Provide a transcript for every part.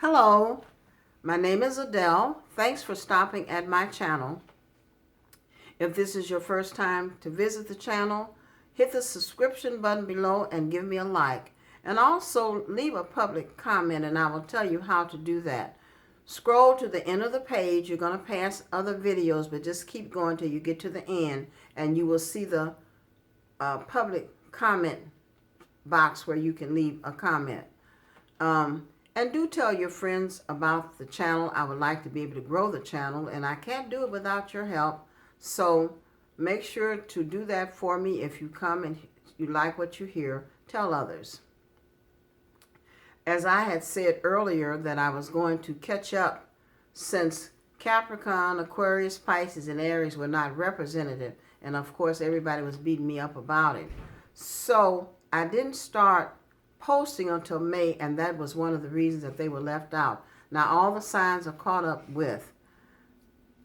Hello, my name is Adele. Thanks for stopping at my channel. If this is your first time to visit the channel, hit the subscription button below and give me a like. And also leave a public comment and I will tell you how to do that. Scroll to the end of the page. You're going to pass other videos, but just keep going till you get to the end and you will see the public comment box where you can leave a comment. And do tell your friends about the channel. I would like to be able to grow the channel, and I can't do it without your help. So make sure to do that for me. If you come and you like what you hear, tell others. As I had said earlier that I was going to catch up since Capricorn, Aquarius, Pisces, and Aries were not representative. And of course, everybody was beating me up about it. So I didn't start posting until May, and that was one of the reasons that they were left out. Now all the signs are caught up with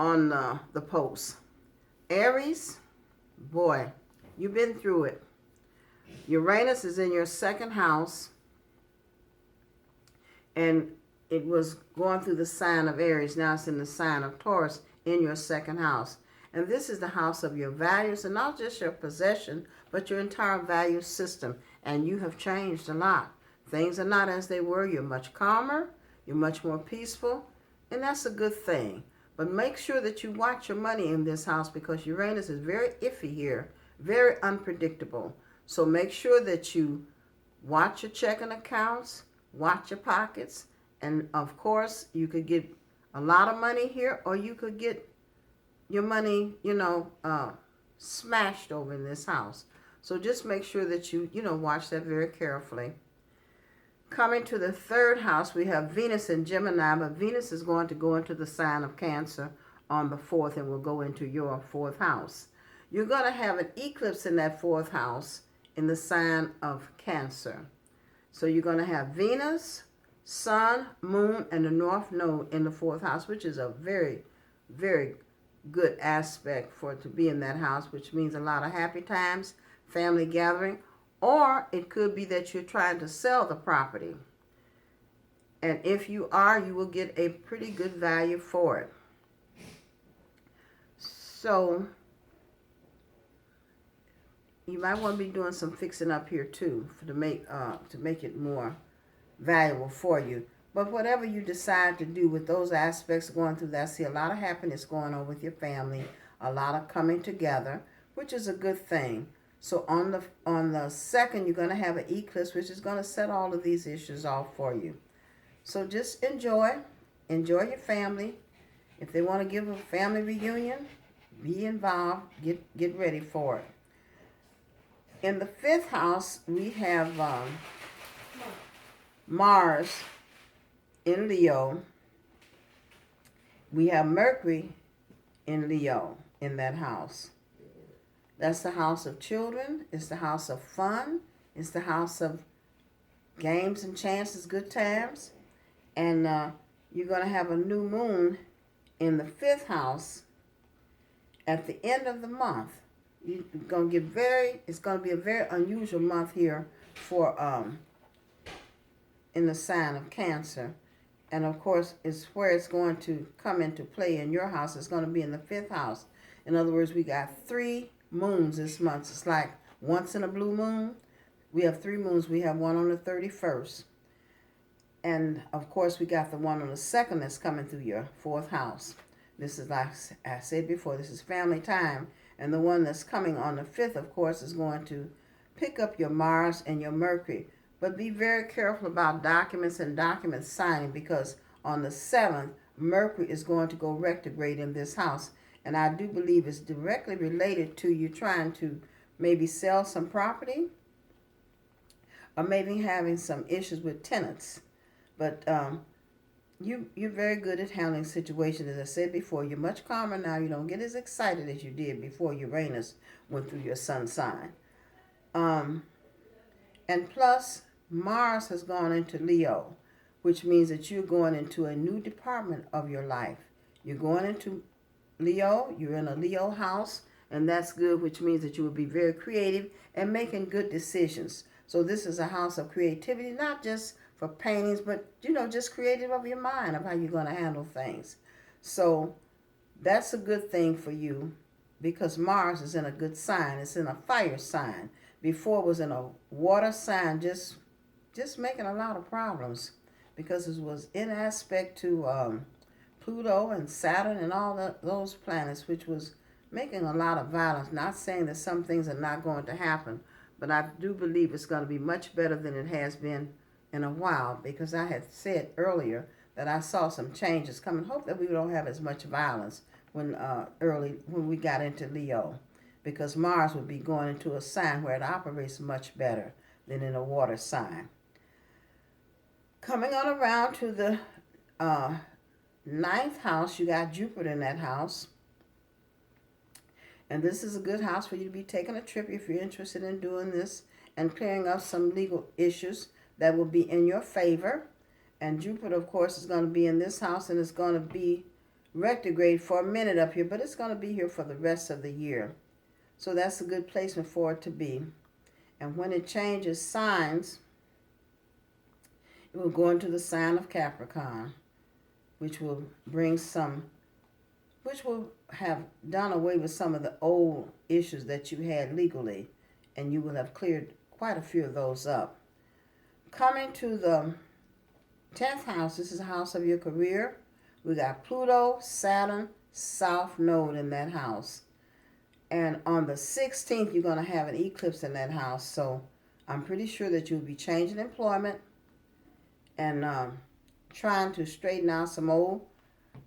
on the posts. Aries, boy, you've been through it. Uranus is in your second house, and it was going through the sign of Aries. Now it's in the sign of Taurus in your second house. And this is the house of your values, and not just your possession, but your entire value system. And you have changed a lot. Things are not as they were. You're much calmer. You're much more peaceful. And that's a good thing. But make sure that you watch your money in this house, because Uranus is very iffy here, very unpredictable. So make sure that you watch your checking accounts, watch your pockets. And of course, you could get a lot of money here, or you could get your money, smashed over in this house. So just make sure that you, watch that very carefully. Coming to the third house, we have Venus in Gemini, but Venus is going to go into the sign of Cancer on the 4th and will go into your 4th house. You're going to have an eclipse in that 4th house in the sign of Cancer. So you're going to have Venus, Sun, Moon, and the North Node in the 4th house, which is a very, very good aspect for it to be in that house, which means a lot of happy times, family gathering, or it could be that you're trying to sell the property. And if you are, you will get a pretty good value for it. So you might want to be doing some fixing up here too to make it more valuable for you. But whatever you decide to do with those aspects going through that, I see a lot of happiness going on with your family, a lot of coming together, which is a good thing. So on the 2nd, you're going to have an eclipse, which is going to set all of these issues off for you. So just enjoy your family. If they want to give a family reunion, be involved, get ready for it. In the 5th house, we have Mars in Leo. We have Mercury in Leo in that house. That's the house of children. It's the house of fun. It's the house of games and chances, good times. And you're going to have a new moon in the 5th house at the end of the month. You're going to get it's going to be a very unusual month here for in the sign of Cancer. And of course, it's where it's going to come into play in your house. It's going to be in the 5th house. In other words, we got 3 moons this month. It's like once in a blue moon. We have 3 moons. We have one on the 31st. And of course, we got the one on the 2nd that's coming through your 4th house. This is, like I said before, this is family time. And the one that's coming on the 5th, of course, is going to pick up your Mars and your Mercury. But be very careful about documents and document signing, because on the 7th, Mercury is going to go retrograde in this house. And I do believe it's directly related to you trying to maybe sell some property, or maybe having some issues with tenants. But you're very good at handling situations. As I said before, you're much calmer now. You don't get as excited as you did before Uranus went through your sun sign. And plus, Mars has gone into Leo, which means that you're going into a new department of your life. You're going into Leo, you're in a Leo house, and that's good, which means that you will be very creative and making good decisions. So this is a house of creativity, not just for paintings, but, you know, just creative of your mind of how you're going to handle things. So that's a good thing for you because Mars is in a good sign. It's in a fire sign. Before it was in a water sign, just making a lot of problems because it was in aspect to Pluto and Saturn and all those planets, which was making a lot of violence. Not saying that some things are not going to happen, but I do believe it's going to be much better than it has been in a while, because I had said earlier that I saw some changes coming. Hope that we don't have as much violence when we got into Leo, because Mars would be going into a sign where it operates much better than in a water sign. Coming on around to the ninth house, you got Jupiter in that house. And this is a good house for you to be taking a trip if you're interested in doing this and clearing up some legal issues that will be in your favor. And Jupiter, of course, is going to be in this house, and it's going to be retrograde for a minute up here, but it's going to be here for the rest of the year. So that's a good placement for it to be. And when it changes signs, it will go into the sign of Capricorn, which will have done away with some of the old issues that you had legally, and you will have cleared quite a few of those up. Coming to the 10th house, this is the house of your career. We got Pluto, Saturn, South Node in that house. And on the 16th, you're going to have an eclipse in that house. So I'm pretty sure that you'll be changing employment and trying to straighten out some old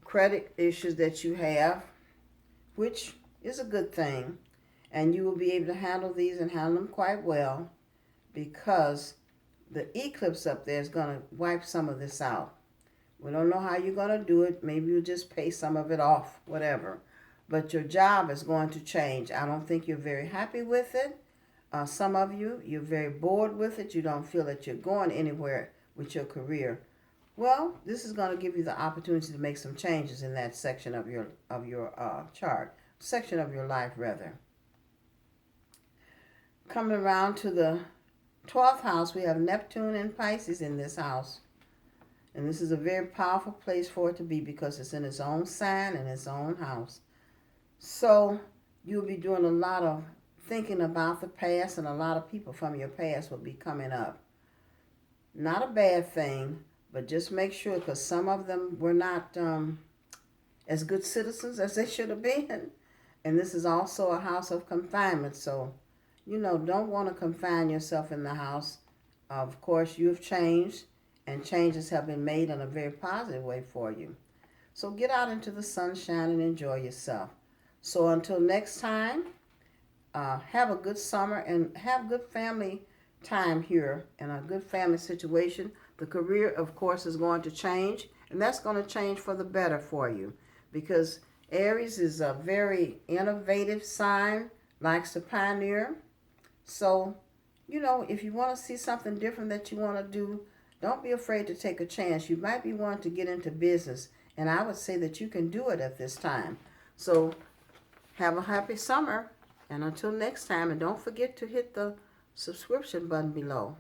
credit issues that you have, which is a good thing. And you will be able to handle these and handle them quite well, because the eclipse up there is going to wipe some of this out. We don't know how you're going to do it. Maybe you'll just pay some of it off, whatever. But your job is going to change. I don't think you're very happy with it. Some of you're very bored with it. You don't feel that you're going anywhere with your career. Well, this is going to give you the opportunity to make some changes in that section of your chart, section of your life, rather. Coming around to the 12th house, we have Neptune and Pisces in this house. And this is a very powerful place for it to be because it's in its own sign and its own house. So you'll be doing a lot of thinking about the past, and a lot of people from your past will be coming up. Not a bad thing, but just make sure, because some of them were not as good citizens as they should have been. And this is also a house of confinement. So, don't want to confine yourself in the house. Of course, you've changed, and changes have been made in a very positive way for you. So get out into the sunshine and enjoy yourself. So until next time, have a good summer and have good family time here and a good family situation. The career, of course, is going to change, and that's going to change for the better for you, because Aries is a very innovative sign, likes to pioneer. So, if you want to see something different that you want to do, don't be afraid to take a chance. You might be wanting to get into business, and I would say that you can do it at this time. So have a happy summer, and until next time, and don't forget to hit the subscription button below.